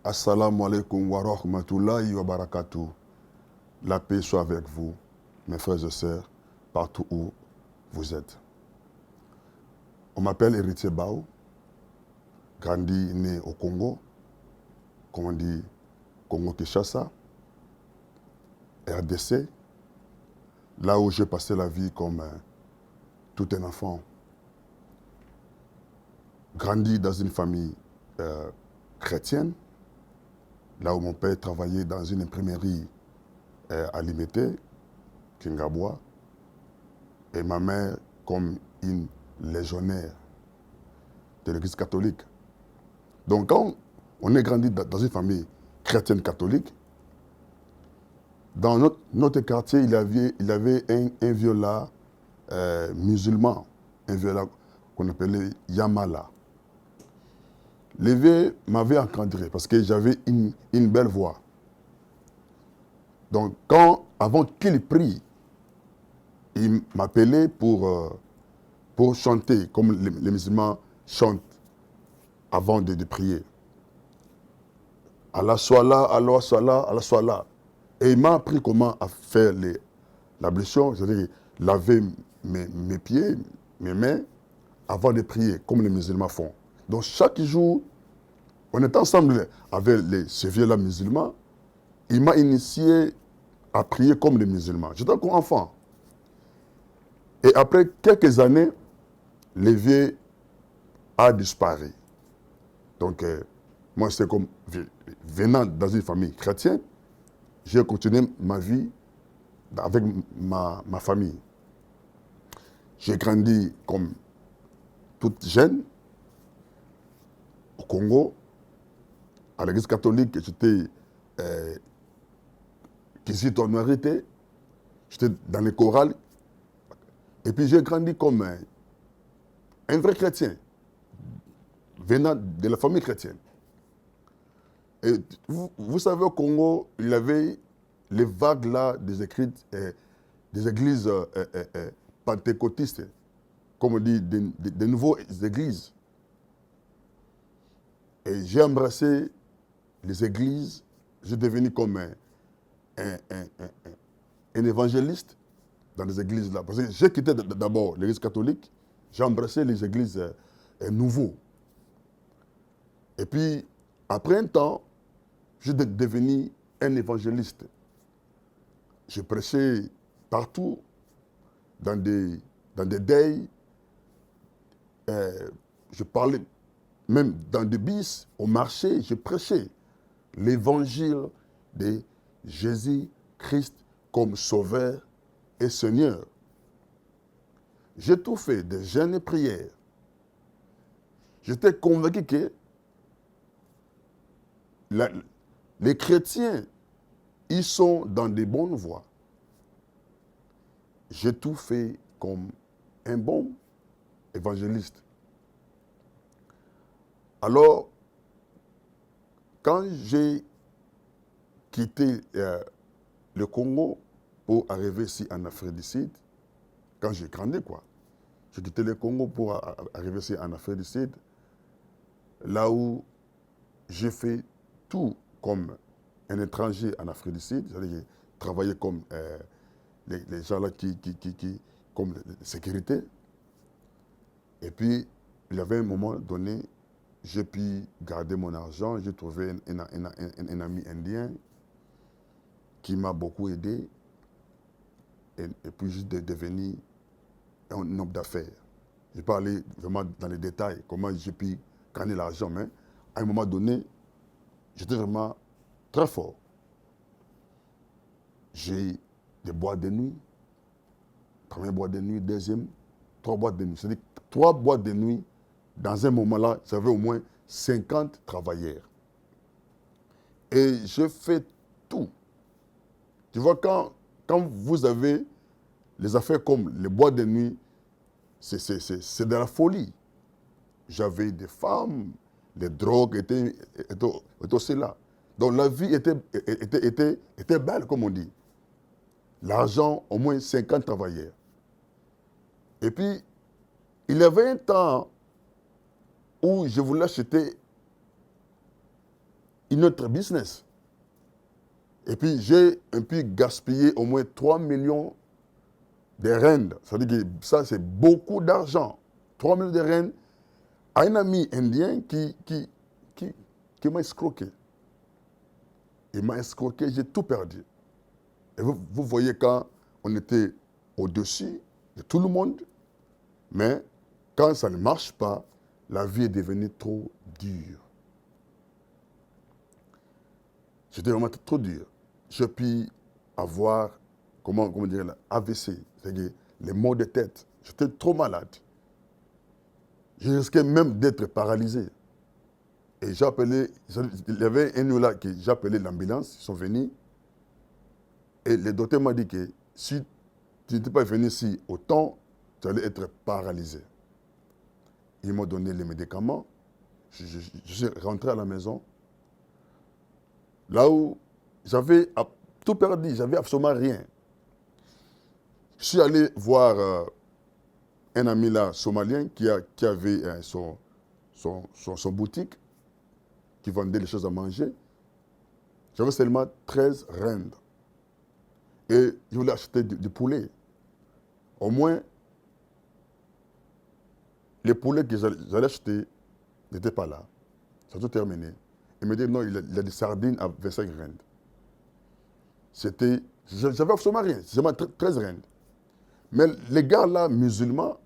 Assalamu alaikum wa rahmatullahi wa barakatuh. La paix soit avec vous, mes frères et sœurs, partout où vous êtes. On m'appelle Héritier Bao, grandi, né au Congo, comme on dit Congo-Kinshasa, RDC, là où j'ai passé la vie comme tout un enfant. Grandi dans une famille chrétienne, là où mon père travaillait dans une imprimerie à Limité, Kingabois, et ma mère comme une légionnaire de l'Église catholique. Donc quand on est grandi dans une famille chrétienne catholique, dans notre quartier, il y avait un viola musulman, un viola qu'on appelait Yamala. Les vieux m'avaient encadré parce que j'avais une belle voix. Donc avant qu'il prie, il m'appelait pour chanter, comme les musulmans chantent avant de prier. Allah soit là, Allah soit là, Allah soit là. Et il m'a appris comment à faire l'ablution, c'est-à-dire laver mes pieds, mes mains, avant de prier, comme les musulmans font. Donc chaque jour, on était ensemble avec ces vieux-là musulmans. Il m'a initié à prier comme les musulmans. J'étais encore enfant. Et après quelques années, le vieux a disparu. Donc, moi, c'est comme venant dans une famille chrétienne, j'ai continué ma vie avec ma famille. J'ai grandi comme toute jeune au Congo, à l'église catholique. J'étais qu'ici honorité, j'étais dans les chorales. Et puis j'ai grandi comme un vrai chrétien, venant de la famille chrétienne. Et vous savez, au Congo, il y avait les vagues là des églises pentecôtistes, comme on dit, des nouvelles églises. Et j'ai embrassé les églises, j'ai devenu comme un évangéliste dans les églises là. Parce que j'ai quitté d'abord l'église catholique, j'ai embrassé les églises nouveaux. Et puis, après un temps, je suis devenu un évangéliste. Je prêchais partout, dans des deuils. Je parlais même dans des bis, au marché, je prêchais l'évangile de Jésus-Christ comme Sauveur et Seigneur. J'ai tout fait, des jeûnes et prières. J'étais convaincu que les chrétiens, ils sont dans des bonnes voies. J'ai tout fait comme un bon évangéliste. Alors, quand j'ai quitté le Congo pour arriver ici en Afrique du Sud, quand j'ai grandi, quoi, j'ai quitté le Congo pour arriver ici en Afrique du Sud, là où j'ai fait tout comme un étranger en Afrique du Sud, c'est-à-dire que j'ai travaillé comme les gens là comme la sécurité. Et puis, il y avait un moment donné, j'ai pu garder mon argent, j'ai trouvé un ami indien qui m'a beaucoup aidé. Et puis, je suis devenu un homme d'affaires. Je ne vais pas aller vraiment dans les détails, comment j'ai pu gagner l'argent, mais à un moment donné, j'étais vraiment très fort. J'ai des boîtes de nuit, première boîte de nuit, deuxième, 3 boîtes de nuit. C'est-à-dire 3 boîtes de nuit, dans un moment-là, j'avais au moins 50 travailleurs. Et je fais tout. Tu vois, quand vous avez les affaires comme les boîtes de nuit, c'est de la folie. J'avais des femmes, les drogues étaient aussi là. Donc la vie était belle, comme on dit. L'argent, au moins 50 travailleurs. Et puis, il y avait un temps où je voulais acheter une autre business. Et puis, j'ai un peu gaspillé au moins 3 millions de rendes. Ça veut dire que ça, c'est beaucoup d'argent. 3 millions de rendes à un ami indien qui m'a escroqué. Il m'a escroqué, j'ai tout perdu. Et vous voyez quand on était au-dessus de tout le monde, mais quand ça ne marche pas, la vie est devenue trop dure. C'était vraiment trop dur. J'ai pu avoir, comment dire, AVC, c'est-à-dire les maux de tête. J'étais trop malade. Je risquais même d'être paralysé. Et j'ai appelé, il y avait un là que j'ai appelé l'ambulance, ils sont venus. Et le docteur m'a dit que si tu n'étais pas venu ici au temps, tu allais être paralysé. Ils m'ont donné les médicaments. Je suis rentré à la maison. Là où j'avais tout perdu, j'avais absolument rien. Je suis allé voir un ami là, somalien, qui avait son boutique, qui vendait les choses à manger. J'avais seulement 13 rendes. Et je voulais acheter du poulet. Au moins, les poulets que j'allais acheter n'étaient pas là. Ça a tout terminé. Il me dit non, il a des sardines à 25 rendes. J'avais absolument rien, seulement 13 rendes. Mais les gars là, musulmans,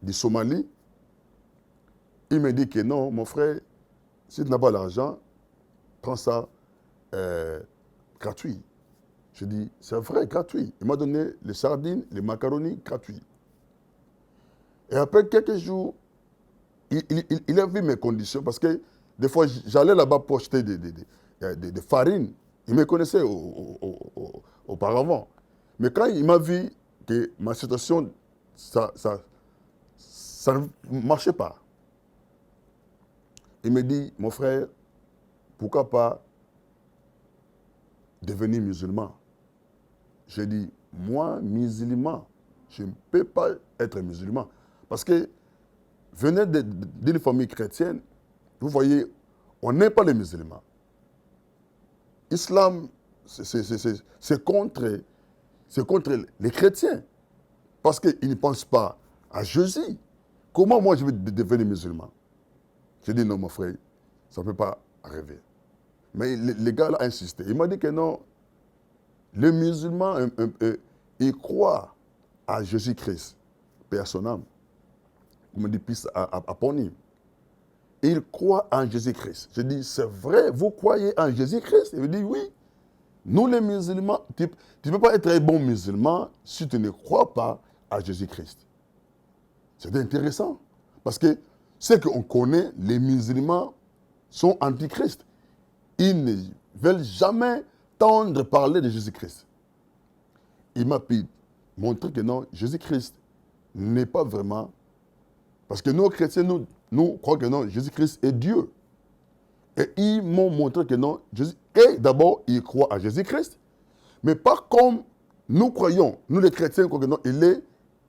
du Somalie, il me dit que non, mon frère, si tu n'as pas l'argent, prends ça gratuit. Je dis, c'est vrai, gratuit. Il m'a donné les sardines, les macaronis gratuits. Et après quelques jours, il a vu mes conditions parce que des fois, j'allais là-bas pour acheter des farines. Il me connaissait auparavant. Mais quand il m'a vu que ma situation, ça ne marchait pas, il me dit, mon frère, pourquoi pas devenir musulman? J'ai dit, moi, musulman, je ne peux pas être musulman. Parce que venez d'une famille chrétienne, vous voyez, on n'est pas les musulmans. L'islam, c'est contre les chrétiens. Parce qu'ils ne pensent pas à Jésus. Comment moi je vais devenir musulman? J'ai dit non, mon frère, ça ne peut pas arriver. Mais les gars là ont insisté. Il m'a dit que non, les musulmans, ils croient à Jésus-Christ, paix à son âme. On me dit, peace upon him. Ils croient en Jésus-Christ. Je dis, c'est vrai, vous croyez en Jésus-Christ? Il me dit, oui. Nous les musulmans, tu ne peux pas être un bon musulman si tu ne crois pas à Jésus-Christ. C'est intéressant. Parce que ce qu'on connaît, les musulmans sont antichrist. Ils ne veulent jamais tendre parler de Jésus-Christ. Il m'a montré que non, Jésus-Christ n'est pas vraiment... Parce que nous, chrétiens, nous croyons que non, Jésus-Christ est Dieu. Et ils m'ont montré que non, d'abord, ils croient à Jésus-Christ, mais pas comme nous croyons. Nous, les chrétiens, croyons que non,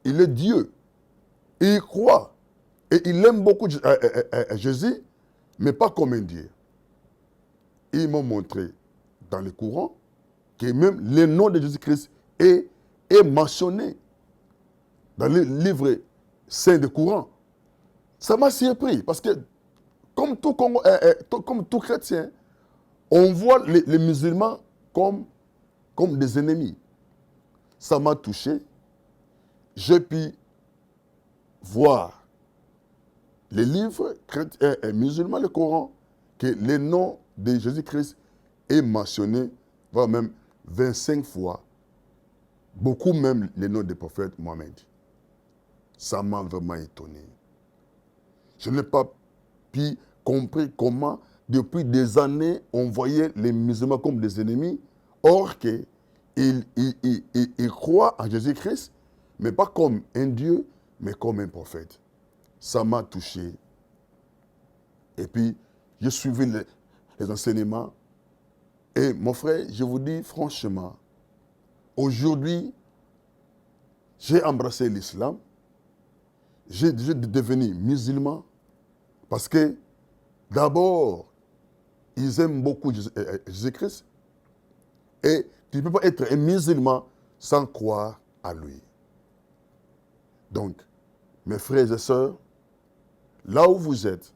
il est Dieu. Il croit. Et il aime beaucoup Jésus, mais pas comme un Dieu. Ils m'ont montré dans le courant que même le nom de Jésus-Christ est mentionné dans le livre saint de courant. Ça m'a surpris parce que comme tout chrétien, on voit les musulmans comme des ennemis. Ça m'a touché. J'ai pu voir les livres musulmans, le Coran, que le nom de Jésus-Christ est mentionné, voire même 25 fois. Beaucoup même le nom du prophète Mohammed. Ça m'a vraiment étonné. Je n'ai pas pu comprendre comment, depuis des années, on voyait les musulmans comme des ennemis, or qu'ils croient en Jésus-Christ, mais pas comme un Dieu, mais comme un prophète. Ça m'a touché. Et puis, j'ai suivi les enseignements. Et mon frère, je vous dis franchement, aujourd'hui, j'ai embrassé l'islam. J'ai devenu musulman parce que, d'abord, ils aiment beaucoup Jésus-Christ. Et tu ne peux pas être un musulman sans croire à lui. Donc, mes frères et sœurs, là où vous êtes,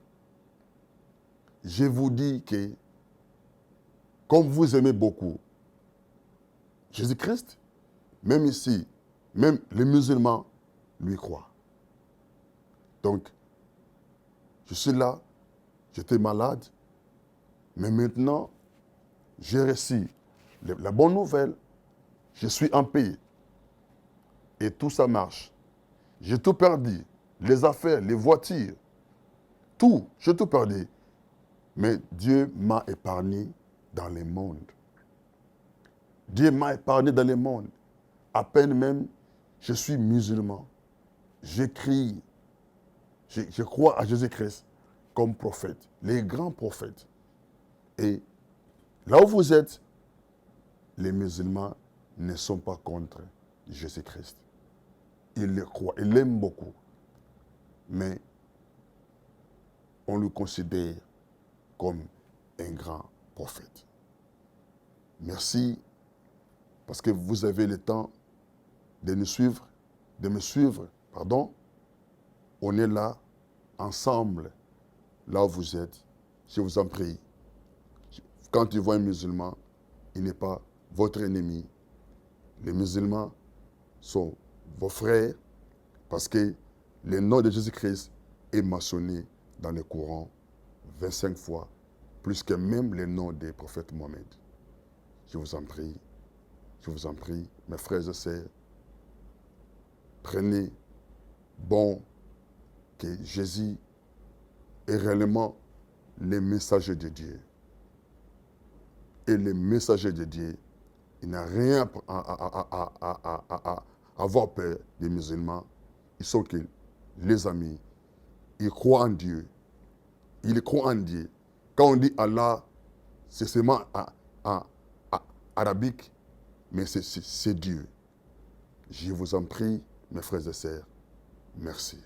je vous dis que, comme vous aimez beaucoup Jésus-Christ, même ici, même les musulmans lui croient. Donc, je suis là, j'étais malade, mais maintenant, j'ai reçu la bonne nouvelle, je suis en paix. Et tout ça marche. J'ai tout perdu, les affaires, les voitures, tout, j'ai tout perdu. Mais Dieu m'a épargné dans le monde. Dieu m'a épargné dans le monde. À peine même, je suis musulman. J'écris, je crois à Jésus-Christ comme prophète, les grands prophètes. Et là où vous êtes, les musulmans ne sont pas contre Jésus-Christ. Ils le croient, ils l'aiment beaucoup. Mais on le considère comme un grand prophète. Merci parce que vous avez le temps de nous suivre, de me suivre, pardon. On est là, ensemble, là où vous êtes. Je vous en prie. Quand tu vois un musulman, il n'est pas votre ennemi. Les musulmans sont vos frères parce que le nom de Jésus-Christ est mentionné dans le Coran 25 fois, plus que même le nom des prophètes Mohammed. Je vous en prie, mes frères et sœurs, prenez bon que Jésus est réellement le messager de Dieu. Et le messager de Dieu, il n'a rien à avoir peur des musulmans. Ils sont que les amis. Ils croient en Dieu. Ils croient en Dieu. Quand on dit Allah, c'est seulement arabique, mais c'est Dieu. Je vous en prie, mes frères et sœurs, merci.